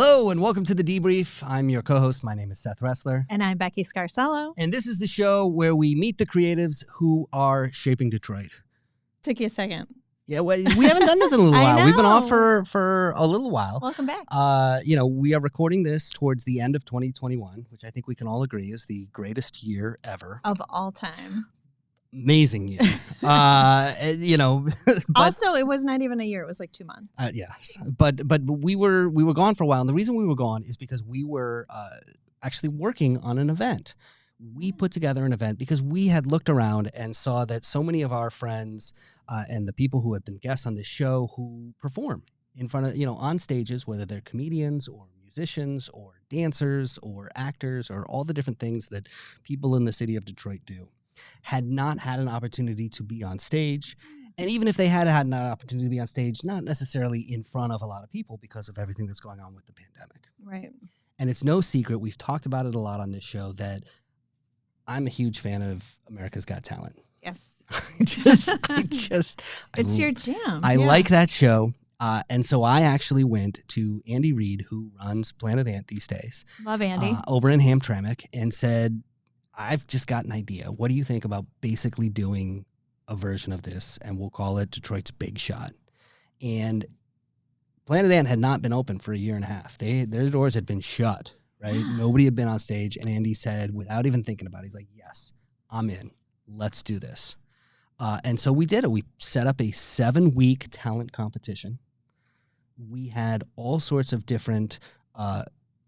Hello and welcome to The Debrief. I'm your co-host. My name is Seth Ressler. And I'm Becky Scarcello. And this is the show where we meet the creatives who are shaping Detroit. Took you a second. Yeah, well, we haven't done this in a little while. know. We've been off for a little while. Welcome back. We are recording this towards the end of 2021, which I think we can all agree is the greatest year ever. Of all time. Amazing year. But, also, it was not even a year. It was like 2 months. Yes. But we were gone for a while. And the reason we were gone is because we were actually working on an event. We put together an event because we had looked around and saw that so many of our friends and the people who have been guests on this show who perform in front of, on stages, whether they're comedians or musicians or dancers or actors or all the different things that people in the city of Detroit do, had not had an opportunity to be on stage. And even if they had an opportunity to be on stage, not necessarily in front of a lot of people because of everything that's going on with the pandemic. Right. And it's no secret, we've talked about it a lot on this show, that I'm a huge fan of America's Got Talent. Yes. It's your jam. I like that show. And so I actually went to Andy Reid, who runs Planet Ant these days. Love Andy. Over in Hamtramck, and said, I've just got an idea. What do you think about basically doing a version of this, and we'll call it Detroit's Big Shot? And Planet Ant had not been open for a year and a half. Their doors had been shut, right? Nobody had been on stage. And Andy said, without even thinking about it, he's like, yes, I'm in. Let's do this. And so we did it. We set up a 7-week talent competition. We had all sorts of different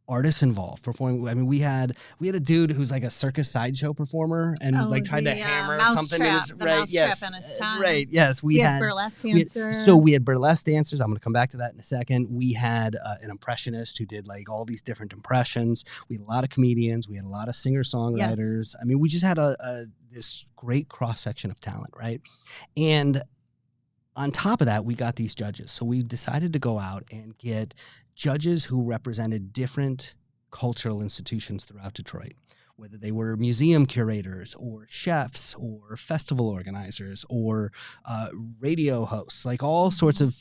artists involved performing. I mean, we had a dude who's like a circus sideshow performer and tried to hammer something in his trap in his time. Right. Yes. We had burlesque dancers. We had burlesque dancers. I'm going to come back to that in a second. We had an impressionist who did like all these different impressions. We had a lot of comedians. We had a lot of singer-songwriters. Yes. I mean, we just had this great cross-section of talent, right? And on top of that, we got these judges. So we decided to go out and get judges who represented different cultural institutions throughout Detroit, whether they were museum curators or chefs or festival organizers or radio hosts, like all sorts of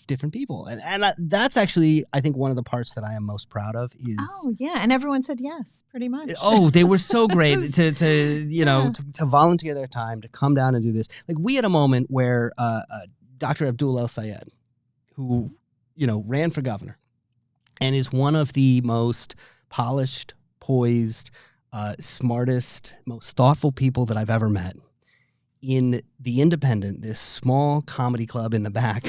different people. And that's actually, I think, one of the parts that I am most proud of is... Oh, yeah. And everyone said yes, pretty much. Oh, they were so great to volunteer their time to come down and do this. Like, we had a moment where Dr. Abdul El Sayed, who, ran for governor and is one of the most polished, poised, smartest, most thoughtful people that I've ever met, in The Independent, this small comedy club in the back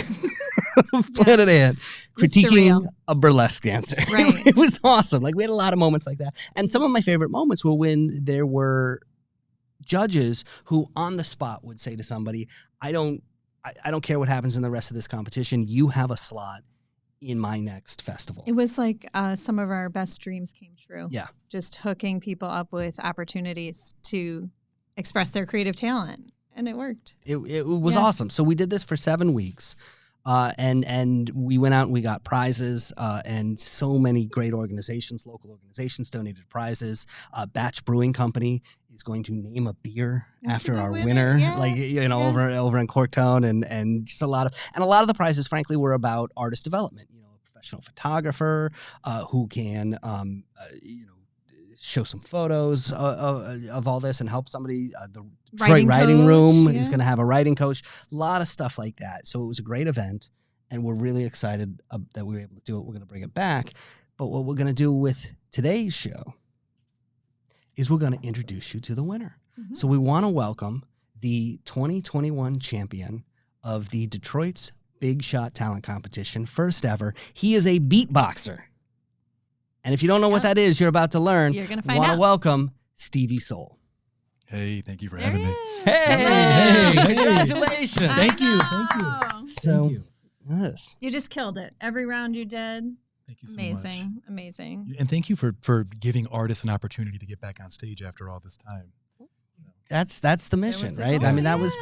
of Planet Ant, critiquing a burlesque dancer. Right. It was awesome. Like, we had a lot of moments like that. And some of my favorite moments were when there were judges who on the spot would say to somebody, I don't care what happens in the rest of this competition. You have a slot in my next festival. It was like some of our best dreams came true. Yeah. Just hooking people up with opportunities to express their creative talent. And it worked. It was awesome. So we did this for 7 weeks. And we went out and we got prizes, and so many great organizations, local organizations donated prizes. Batch Brewing Company is going to name a beer after our winner, over in Corktown, and just a lot of the prizes, frankly, were about artist development. A professional photographer who can, show some photos of all this and help somebody. The Detroit Writing Room is going to have a writing coach. A lot of stuff like that. So it was a great event, and we're really excited that we were able to do it. We're going to bring it back. But what we're going to do with today's show is we're going to introduce you to the winner. Mm-hmm. So we want to welcome the 2021 champion of the Detroit's Big Shot Talent Competition, first ever. He is a beatboxer. And if you don't know what that is, you're about to learn. You're going to find out. Want to welcome Stevie Soul. Hey, thank you for having me. Hey, congratulations. Thank you. So, yes. You just killed it. Every round you did. Thank you so much. Amazing. And thank you for giving artists an opportunity to get back on stage after all this time. That's the mission, right? I mean, that was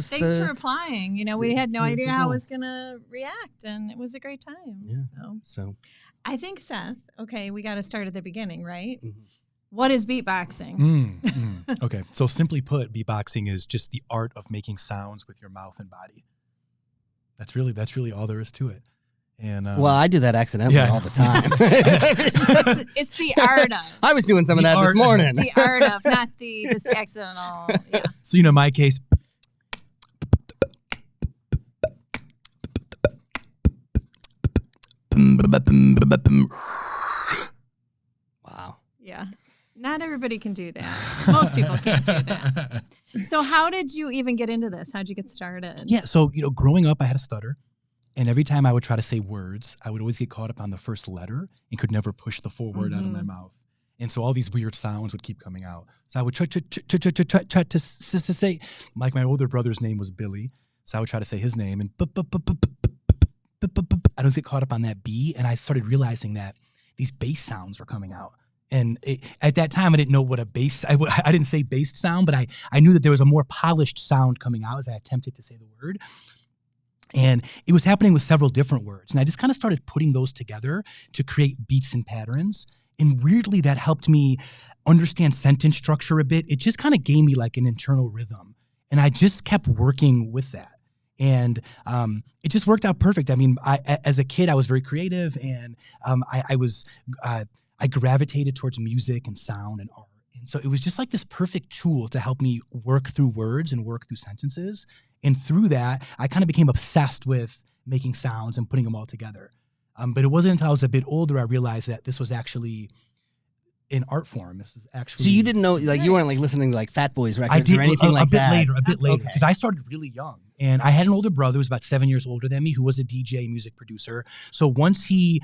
Thanks for applying. We had no idea how it was going to react, and it was a great time. Yeah. So I think, Seth, we got to start at the beginning, right? Mm-hmm. What is beatboxing? Okay. So simply put, beatboxing is just the art of making sounds with your mouth and body. That's really all there is to it. And well, I do that accidentally all the time. It's the art of. I was doing some of that this morning. The art of, not the just accidental. Yeah. So, in my case, Wow. Yeah. Not everybody can do that. Most people can't do that. So how did you even get into this? How'd you get started? Yeah. So, growing up, I had a stutter. And every time I would try to say words, I would always get caught up on the first letter and could never push the full word out of my mouth. And so all these weird sounds would keep coming out. So I would try to say, like my older brother's name was Billy. So I would try to say his name and I don't get caught up on that B. And I started realizing that these bass sounds were coming out. And at that time, I didn't know what a bass, I didn't say bass sound, but I knew that there was a more polished sound coming out as I attempted to say the word. And it was happening with several different words. And I just kind of started putting those together to create beats and patterns. And weirdly, that helped me understand sentence structure a bit. It just kind of gave me like an internal rhythm. And I just kept working with that. And it just worked out perfect. I mean, as a kid, I was very creative, and I gravitated towards music and sound and art. And so it was just like this perfect tool to help me work through words and work through sentences. And through that, I kind of became obsessed with making sounds and putting them all together. But it wasn't until I was a bit older I realized that this was actually an art form. This is actually. So you didn't know, like you weren't like listening to like Fat Boys records or anything like that? A bit later, because I started really young. And I had an older brother who was about 7 years older than me, who was a DJ music producer. So once him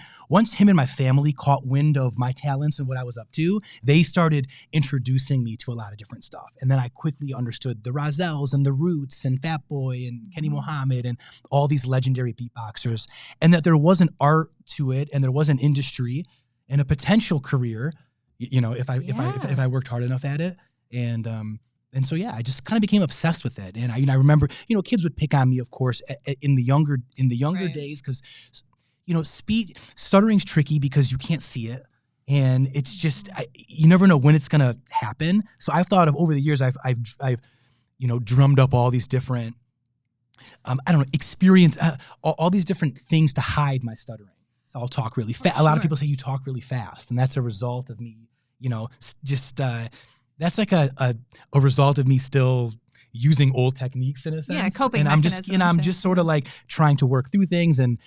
and my family caught wind of my talents and what I was up to, they started introducing me to a lot of different stuff. And then I quickly understood the Rozelles and the Roots and Fat Boy and Kenny Mohammed and all these legendary beatboxers, and that there was an art to it and there was an industry and a potential career, if I worked hard enough at it. And so, yeah, I just kind of became obsessed with it. And I remember, kids would pick on me, of course, in the younger days, because, stuttering's tricky because you can't see it. And it's just, you never know when it's going to happen. So I've thought of, over the years, I've drummed up all these different, experience, all these different things to hide my stuttering. So I'll talk really fast. A lot of people say you talk really fast, and that's a result of me, that's like a result of me still using old techniques in a sense. Yeah, coping and mechanism. I'm just sort of like trying to work through things. And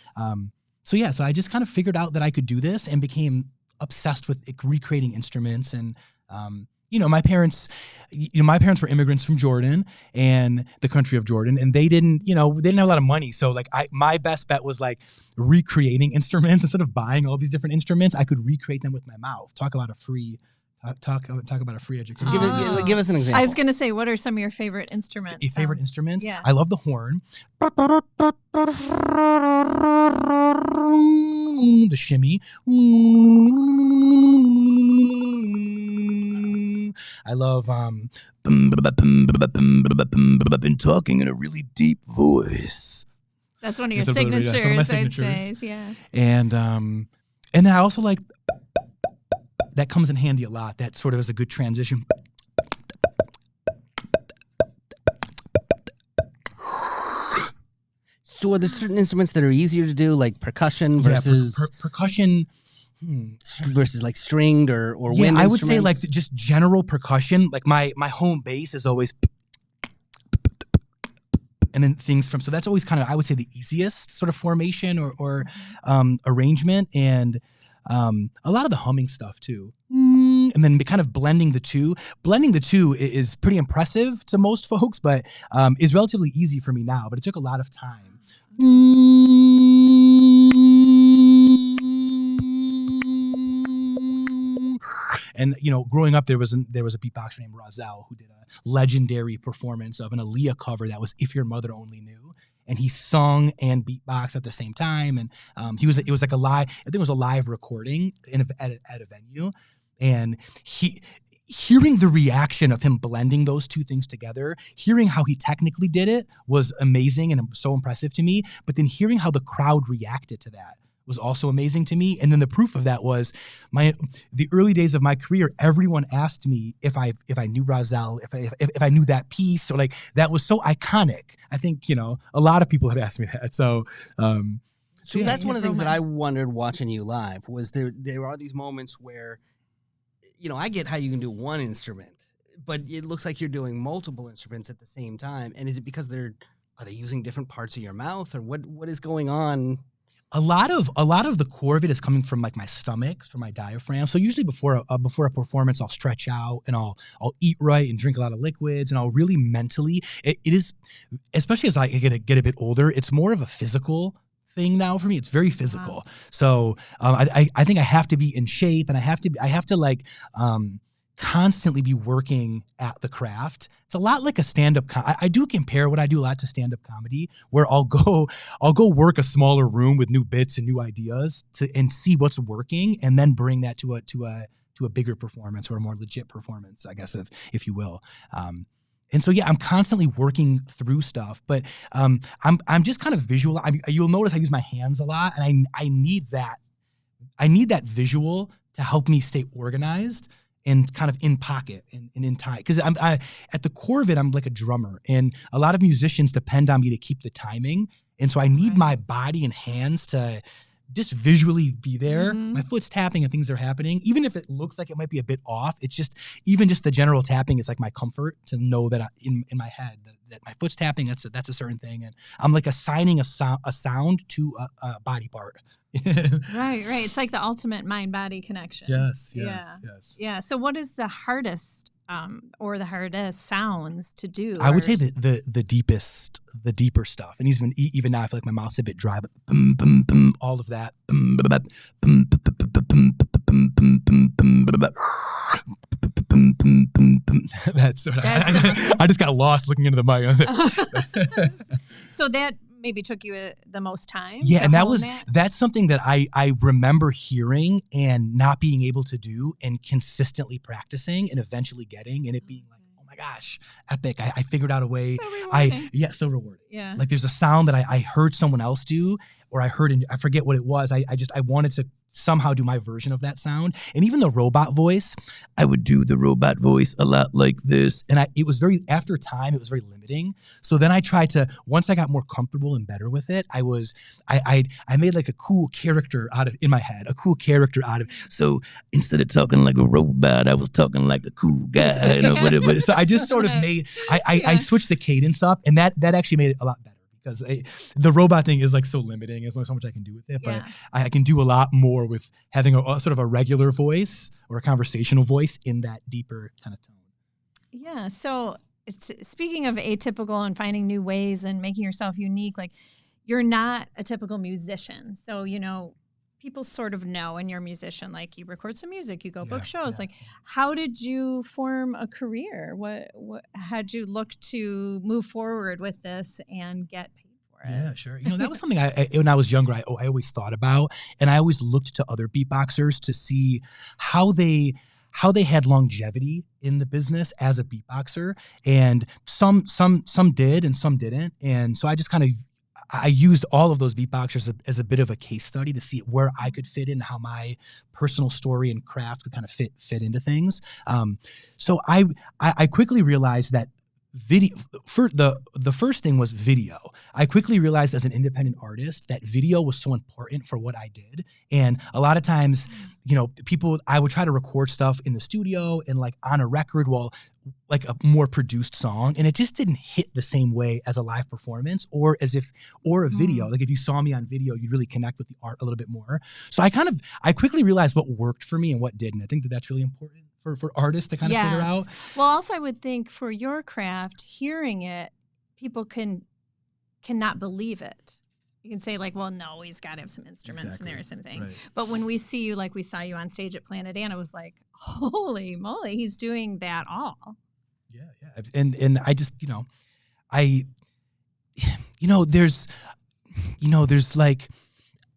so I just kind of figured out that I could do this and became obsessed with recreating instruments. And my parents were immigrants from Jordan and the country of Jordan, and they didn't have a lot of money. So like my best bet was like recreating instruments instead of buying all these different instruments. I could recreate them with my mouth. Talk about a free education. Give us an example. I was going to say, what are some of your favorite instruments? Favorite instruments? Yeah. I love the horn. The shimmy. I love been talking in a really deep voice. That's one of your signatures, I'd say. Yeah. And then I also like, that comes in handy a lot. That sort of is a good transition. So are there certain instruments that are easier to do, like percussion versus percussion versus like stringed or wind instruments? I would say like just general percussion. Like my home base is always, and then things from, so that's always kind of, I would say, the easiest sort of formation or arrangement. And a lot of the humming stuff too. And then kind of blending the two. Blending the two is pretty impressive to most folks, but is relatively easy for me now. But it took a lot of time. And growing up, there was a beatboxer named Rozelle who did a legendary performance of an Aaliyah cover that was "If Your Mother Only Knew," and he sung and beatboxed at the same time. And it was like a live, I think it was a live recording at a venue, and hearing the reaction of him blending those two things together, hearing how he technically did it was amazing and so impressive to me. But then hearing how the crowd reacted to that was also amazing to me. And then the proof of that was the early days of my career. Everyone asked me if I knew Rozelle, if I knew that piece, or like that was so iconic. I think a lot of people had asked me that. So So Yeah. that's one of the things that Roman. I wondered watching you live was there are these moments where, I get how you can do one instrument, but it looks like you're doing multiple instruments at the same time. And is it because are they using different parts of your mouth, or what is going on? A lot of the core of it is coming from like my stomach, from my diaphragm. So usually before a performance, I'll stretch out and I'll eat right and drink a lot of liquids, and I'll really mentally. It is, especially as I get a bit older, it's more of a physical thing now for me. It's very physical. Wow. So I think I have to be in shape, and I have to like constantly be working at the craft. It's a lot like a stand-up. I do compare what I do a lot to stand-up comedy, where I'll go work a smaller room with new bits and new ideas and see what's working, and then bring that to a bigger performance, or a more legit performance, I guess, if you will. And so, yeah, I'm constantly working through stuff, but I'm just kind of visual. You'll notice I use my hands a lot, and I need that visual to help me stay organized and kind of in pocket and in time. Because I at the core of it, I'm like a drummer, and a lot of musicians depend on me to keep the timing. And so I need my body and hands to just visually be there. Mhm. My foot's tapping and things are happening. Even if it looks like it might be a bit off, it's just, even just the general tapping is like my comfort to know that in my head that my foot's tapping, that's a certain thing. And I'm like assigning a sound to a body part. Right. It's like the ultimate mind-body connection. Yes. Yeah. So what is the hardest or the hardest sounds to do? I would say the deeper stuff. And even now I feel like my mouth's a bit dry, but all of that. That's what I just got lost looking into the mic. So that maybe took you the most time. Yeah, and that? that's something that I remember hearing and not being able to do, and consistently practicing and eventually getting, and it being like, oh my gosh, epic. I figured out a way. So rewarding. So rewarding. Yeah. Like there's a sound that I heard someone else do, or I heard, I forget what it was. I wanted to somehow do my version of that sound. And even the robot voice, I would do the robot voice a lot like this. And it was after time, it was very limiting. So then I tried to, once I got more comfortable and better with it, I made like a cool character in my head, so instead of talking like a robot, I was talking like a cool guy, whatever. So I just sort of I switched the cadence up, and that actually made it a lot better. Because the robot thing is like so limiting. There's only so much I can do with it, but I can do a lot more with having a sort of a regular voice or a conversational voice in that deeper kind of tone. Yeah. So speaking of atypical and finding new ways and making yourself unique, like you're not a typical musician. So, people sort of know, and you're a musician, like you record some music, you go book shows. Like, how did you form a career? How'd you look to move forward with this and get paid for it? Yeah, sure. That was something when I was younger, I always thought about, and I always looked to other beatboxers to see how they had longevity in the business as a beatboxer, and some did and some didn't. And so I just kind of, I used all of those beatboxers as a bit of a case study to see where I could fit in, how my personal story and craft could kind of fit into things. So I quickly realized that video, for the first thing was video. I quickly realized as an independent artist that video was so important for what I did. And a lot of times, I would try to record stuff in the studio and like on a record, like a more produced song, and it just didn't hit the same way as a live performance or a video. Like if you saw me on video, you'd really connect with the art a little bit more. So I quickly realized what worked for me and what didn't. I think that's really important for artists to kind of figure out. Well, also I would think for your craft, hearing it, people cannot believe it. You can say like, well, no, he's got to have some instruments in there or something. Right. But when we see you, like we saw you on stage at Planet Anna, it was like, holy moly, he's doing that all. Yeah. And I just, there's like,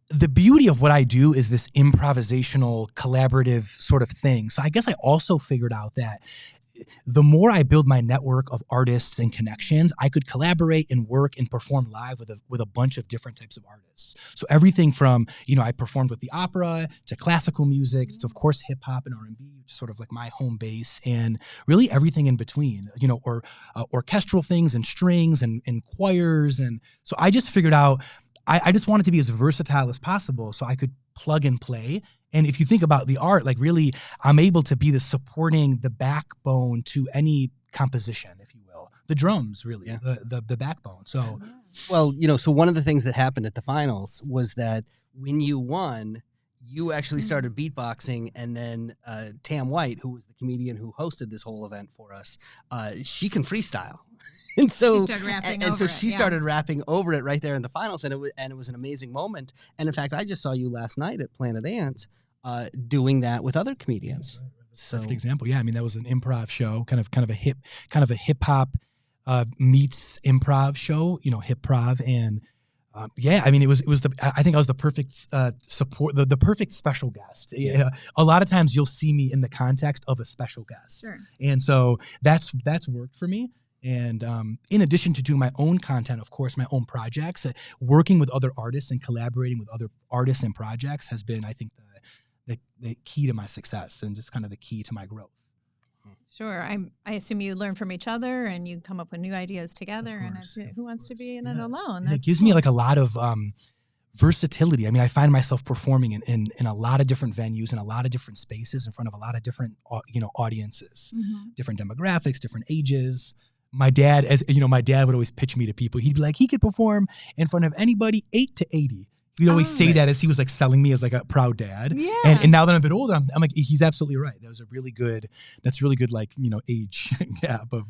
the beauty of what I do is this improvisational, collaborative sort of thing. So I guess I also figured out that the more I build my network of artists and connections, I could collaborate and work and perform live with a bunch of different types of artists. So everything from, I performed with the opera to classical music to, of course, hip hop and R&B, which is sort of like my home base, and really everything in between, or orchestral things and strings and choirs. And so I just figured out I just wanted to be as versatile as possible so I could plug and play. And if you think about the art, like really, I'm able to be the backbone to any composition, if you will. The drums, really, the backbone. So, well, so one of the things that happened at the finals was that when you won, you actually started beatboxing, and then Tam White, who was the comedian who hosted this whole event for us, she can freestyle. And so she started rapping over she started rapping over it right there in the finals, and it was an amazing moment. And in fact, I just saw you last night at Planet Ant doing that with other comedians. So perfect example. Yeah, I mean that was an improv show, kind of a hip hop meets improv show, hip-prov, and I mean it was I think I was the perfect support, the perfect special guest. Yeah. A lot of times you'll see me in the context of a special guest, and so that's worked for me. And in addition to doing my own content, of course, my own projects, working with other artists and collaborating with other artists and projects has been, I think, the key to my success and just kind of the key to my growth. Sure. I assume you learn from each other and you come up with new ideas together. And who wants to be in it alone? It gives me like a lot of versatility. I mean, I find myself performing in a lot of different venues, in a lot of different spaces, in front of a lot of different audiences, different demographics, different ages. My dad, my dad would always pitch me to people. He'd be like, he could perform in front of anybody 8 to 80. He'd always say that as he was like selling me as like a proud dad. Yeah. And now that I'm a bit older, I'm like, he's absolutely right. That's really good, like, age gap of.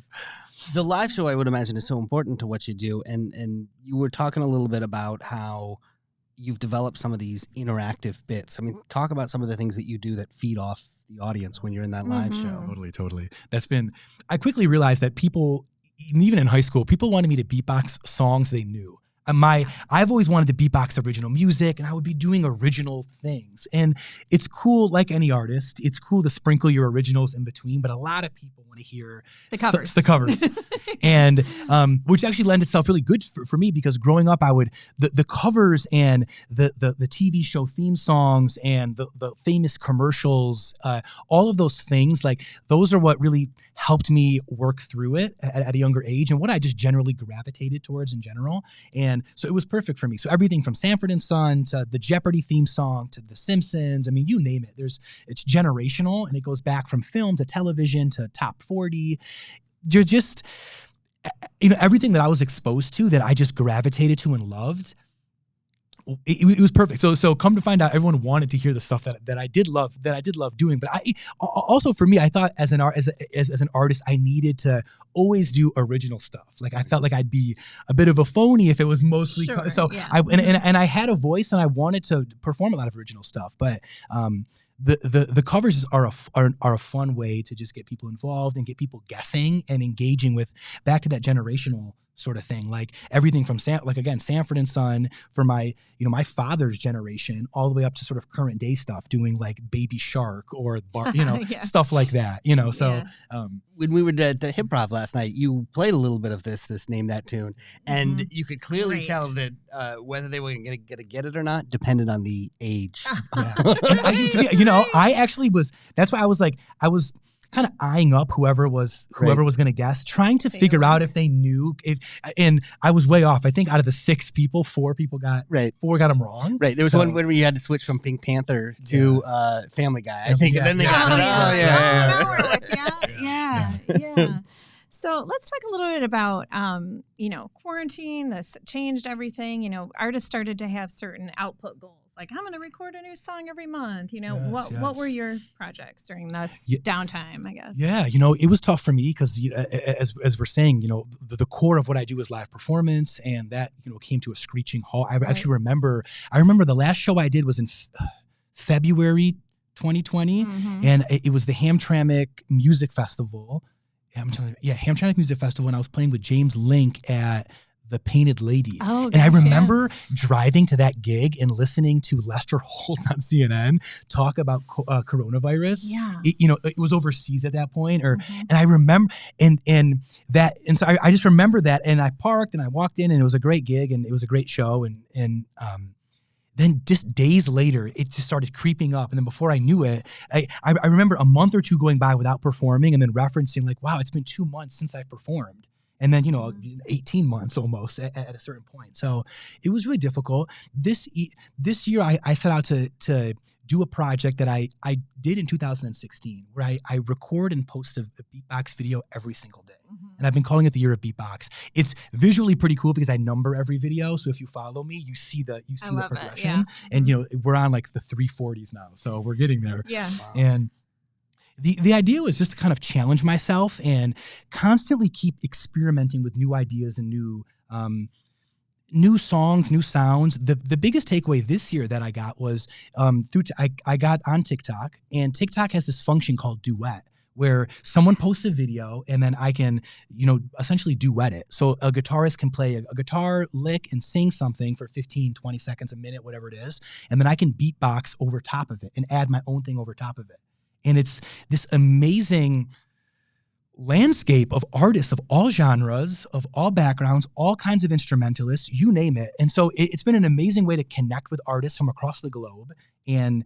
The live show, I would imagine, is so important to what you do. And you were talking a little bit about how you've developed some of these interactive bits. I mean, talk about some of the things that you do that feed off the audience when you're in that live show. Totally. I quickly realized that people, even in high school, people wanted me to beatbox songs they knew. I've always wanted to beatbox original music, and I would be doing original things. And it's cool, like any artist, it's cool to sprinkle your originals in between, but a lot of people want to hear the covers. The covers. And which actually lent itself really good for me, because growing up, I would the covers and the TV show theme songs and the famous commercials, all of those things, like those are what really helped me work through it at a younger age, and what I just generally gravitated towards in general. And so it was perfect for me. So everything from Sanford and Son to the Jeopardy theme song to The Simpsons, I mean, you name it. It's generational, and it goes back from film to television to top 40. You're just, everything that I was exposed to that I just gravitated to and loved. It was perfect. So come to find out, everyone wanted to hear the stuff that I did love doing. But also for me, I thought as an artist, I needed to always do original stuff. Like I felt like I'd be a bit of a phony if it was mostly and I had a voice and I wanted to perform a lot of original stuff. But the covers are a fun way to just get people involved and get people guessing and engaging with, back to that generational sort of thing, like everything from Sanford and Son for my father's generation, all the way up to sort of current day stuff, doing like Baby Shark or stuff like that. So when we were at the Hip-Prov last night, you played a little bit of this Name That Tune, and you could clearly tell that whether they were going to get it or not depended on the age. I actually was. That's why I was kind of eyeing up whoever was going to guess, trying to figure out if they knew. And I was way off. I think out of the 6 people, 4 people got them wrong. Right. There was one where you had to switch from Pink Panther to Family Guy, I think. And then they got it. Yeah. So let's talk a little bit about, quarantine. This changed everything. Artists started to have certain output goals. Like, I'm going to record a new song every month. What were your projects during this downtime, I guess? Yeah, it was tough for me because, as we're saying, the core of what I do is live performance, and that, came to a screeching halt. I actually remember the last show I did was in February 2020, and it was the Hamtramck Music Festival. Hamtramck Music Festival, and I was playing with James Link at the Painted Lady. Oh, and I remember driving to that gig and listening to Lester Holt on CNN talk about coronavirus. Yeah. It was overseas at that point, and I remember, and so I just remember that, and I parked and I walked in, and it was a great gig and it was a great show, and then just days later, it just started creeping up. And then before I knew it, I remember a month or 2 going by without performing, and then referencing like, wow, it's been 2 months since I've performed. and then 18 months almost at a certain point. So it was really difficult. This year I set out to do a project that I did in 2016, where I record and post a beatbox video every single day. And I've been calling it the year of beatbox. It's visually pretty cool because I number every video. So if you follow me, you see the progression. And we're on like the 340s now. So we're getting there. Yeah. Wow. And the idea was just to kind of challenge myself and constantly keep experimenting with new ideas and new songs, new sounds. The biggest takeaway this year that I got was I got on TikTok, and TikTok has this function called duet, where someone posts a video and then I can, essentially duet it. So a guitarist can play a guitar lick and sing something for 15, 20 seconds, a minute, whatever it is. And then I can beatbox over top of it and add my own thing over top of it. And it's this amazing landscape of artists of all genres, of all backgrounds, all kinds of instrumentalists, you name it. And so it's been an amazing way to connect with artists from across the globe, and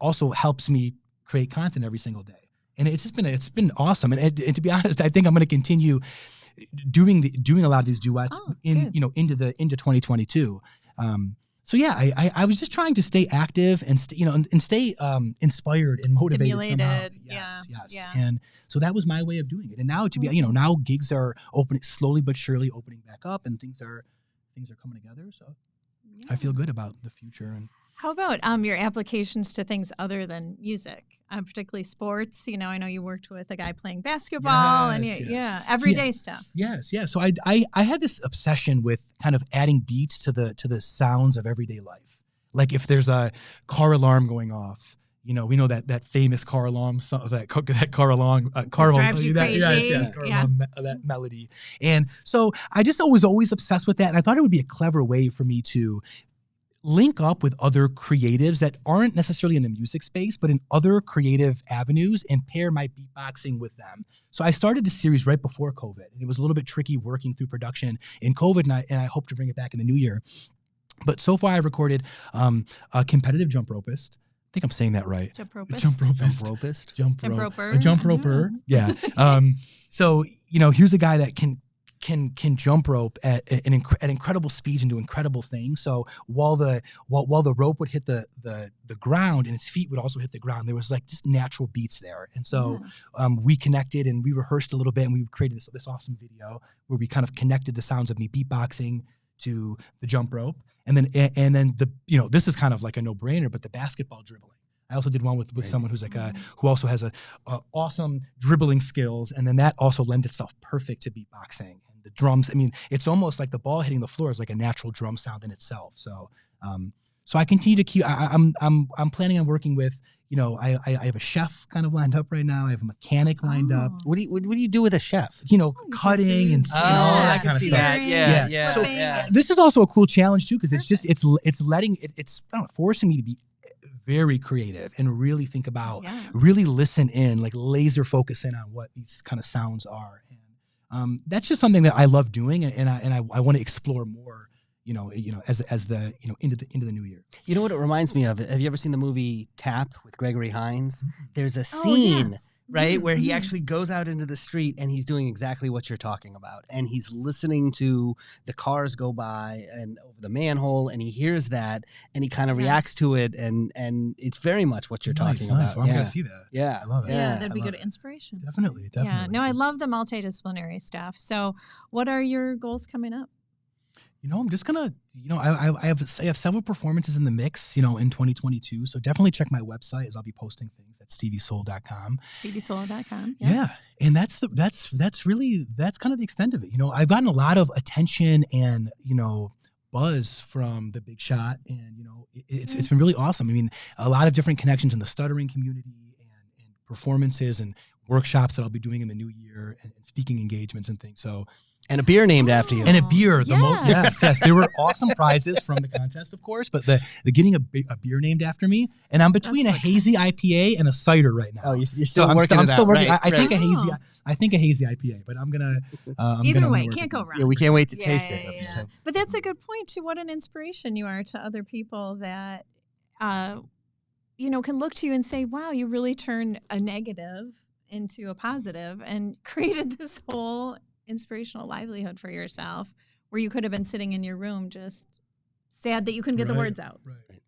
also helps me create content every single day. And it's been awesome. And to be honest, I think I'm going to continue doing a lot of these duets into 2022. So yeah, I was just trying to stay active and stay inspired and motivated somehow. Yes. Yeah. And so that was my way of doing it. And now now gigs are opening slowly but surely, opening back up, and things are coming together. So I feel good about the future. And how about your applications to things other than music, particularly sports? I know you worked with a guy playing basketball, everyday stuff. Yes. So I had this obsession with kind of adding beats to the sounds of everyday life. Like if there's a car alarm going off, we know that famous car alarm, that car alarm, drives you crazy. Yes, car alarm, that melody. And so I just was always obsessed with that, and I thought it would be a clever way for me to link up with other creatives that aren't necessarily in the music space, but in other creative avenues, and pair my beatboxing with them. So I started this series right before COVID, and it was a little bit tricky working through production in COVID, and I hope to bring it back in the new year. But so far I've recorded a competitive jump ropist. I think I'm saying that right. Jump ropist. Jump roper. A jump roper. Yeah. So, here's a guy that can jump rope at incredible speeds and do incredible things. So while the rope would hit the ground, and his feet would also hit the ground, there was like just natural beats there. And so we connected, and we rehearsed a little bit, and we created this awesome video where we kind of connected the sounds of me beatboxing to the jump rope. And then this is kind of like a no-brainer, but the basketball dribbling. I also did one with someone who's like who also has a awesome dribbling skills, and then that also lends itself perfect to beatboxing. And the drums, it's almost like the ball hitting the floor is like a natural drum sound in itself. So so I continue to keep. I'm planning on working with. I have a chef kind of lined up right now. I have a mechanic lined up. What do you do with a chef? Cutting and all that kind of stuff. Yeah. So this is also a cool challenge too, because it's forcing me to be very creative and really think about, really listen in, like laser focus in on what these kind of sounds are. And that's just something that I love doing, and I want to explore more. As the into the new year. You know what it reminds me of? Have you ever seen the movie Tap with Gregory Hines? There's a scene, right, where he actually goes out into the street and he's doing exactly what you're talking about, and he's listening to the cars go by and over the manhole, and he hears that, and he kind of reacts to it, and it's very much what you're talking about. Well, I'm gonna see that. Yeah, I love it. Yeah, that'd be good inspiration. Definitely. Yeah, no, I love the multidisciplinary stuff. So, what are your goals coming up? I'm just gonna, I have several performances in the mix, in 2022. So definitely check my website, as I'll be posting things at steviesoul.com. Steviesoul.com. Yeah. And that's kind of the extent of it. I've gotten a lot of attention and, buzz from the Big Shot, and, it's been really awesome. A lot of different connections in the stuttering community, and performances and workshops that I'll be doing in the new year, and speaking engagements and things. So. And a beer named after you. And a beer. Yes. There were awesome prizes from the contest, of course, but the getting a beer named after me. And I'm between a hazy IPA and a cider right now. Oh, you're still working on that. I'm still working. Right, I think a hazy IPA, but I'm going to. Either way, can't go wrong. Yeah, we can't wait to taste it. Yeah. So. But that's a good point, too. What an inspiration you are to other people that, can look to you and say, wow, you really turned a negative into a positive and created this whole inspirational livelihood for yourself where you could have been sitting in your room just sad that you couldn't get the words out. Right.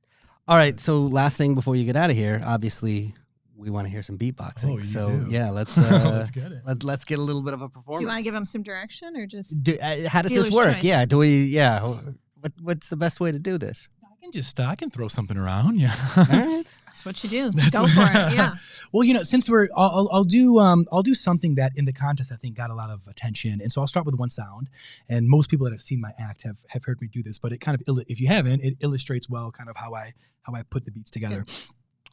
All right. So last thing before you get out of here, obviously we want to hear some beatboxing. Oh, you so do. yeah, let's Let's get it. let's get a little bit of a performance. Do you want to give them some direction or just how does this dealer's work? choice? Yeah. Do we? Yeah. What's the best way to do this? I can throw something around. Yeah. All right. that's what you do. Go for it. Yeah. Well, since I'll do something that in the contest I think got a lot of attention, and so I'll start with one sound. And most people that have seen my act have heard me do this, but it kind of if you haven't, it illustrates well kind of how I put the beats together. Good.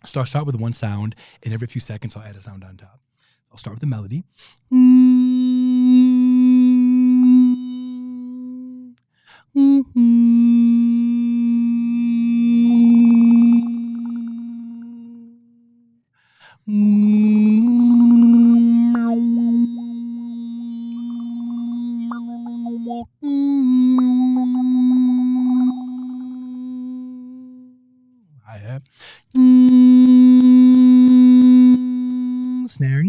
So I'll start with one sound, and every few seconds I'll add a sound on top. I'll start with the melody. Hi-hat. Snare.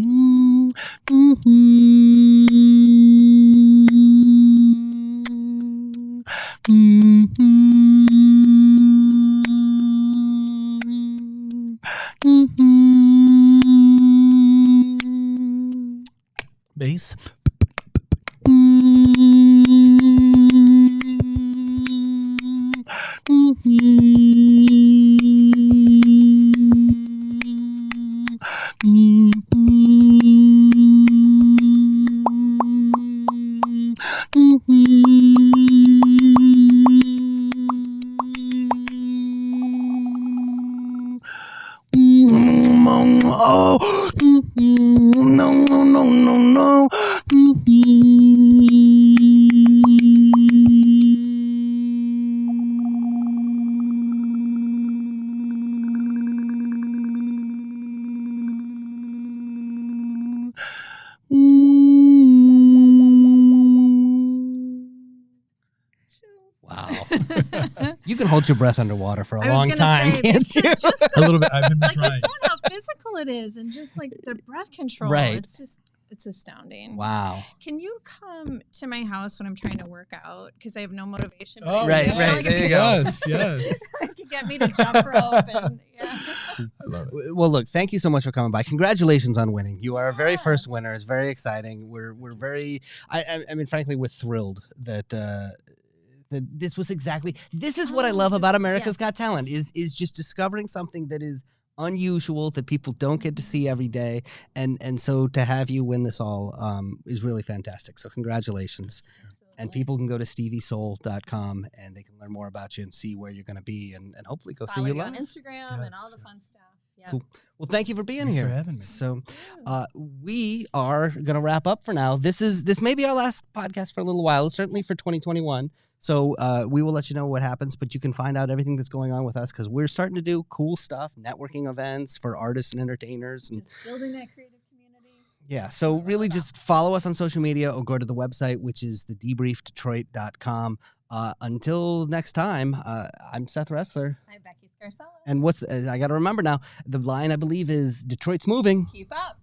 Bass. Oh, no. Wow. You can hold your breath underwater for a I was long gonna time, say, can't it's you? just A little bit. I've been like you're trying. saying how physical it is, and just like the breath control. Right. It's astounding. Wow. Can you come to my house when I'm trying to work out because I have no motivation? Oh, Right, I feel right, like there if you go. Yes. you could get me to jump rope and yeah. I love it. Well, look, thank you so much for coming by. Congratulations on winning. You are our very Yeah. first winner. It's very exciting. We're very, I mean, frankly, we're thrilled that this was exactly, this is what I love about America's Got Talent is just discovering something that is unusual that people don't get to see every day. And so to have you win this all is really fantastic. So congratulations. And people can go to steviesoul.com and they can learn more about you and see where you're going to be and hopefully go Follow see you you on live. Instagram and all the fun stuff. Yeah. Cool. Well, thank you for being Thanks here. for having me. So we are going to wrap up for now. This may be our last podcast for a little while, certainly for 2021. So we will let you know what happens, but you can find out everything that's going on with us because we're starting to do cool stuff, networking events for artists and entertainers. And Just building that creative community. yeah, so really just follow us on social media or go to the website, which is thedebriefdetroit.com. Until next time, I'm Seth Ressler. I'm Becky Scarcella. And I got to remember now, the line I believe is Detroit's moving. Keep up.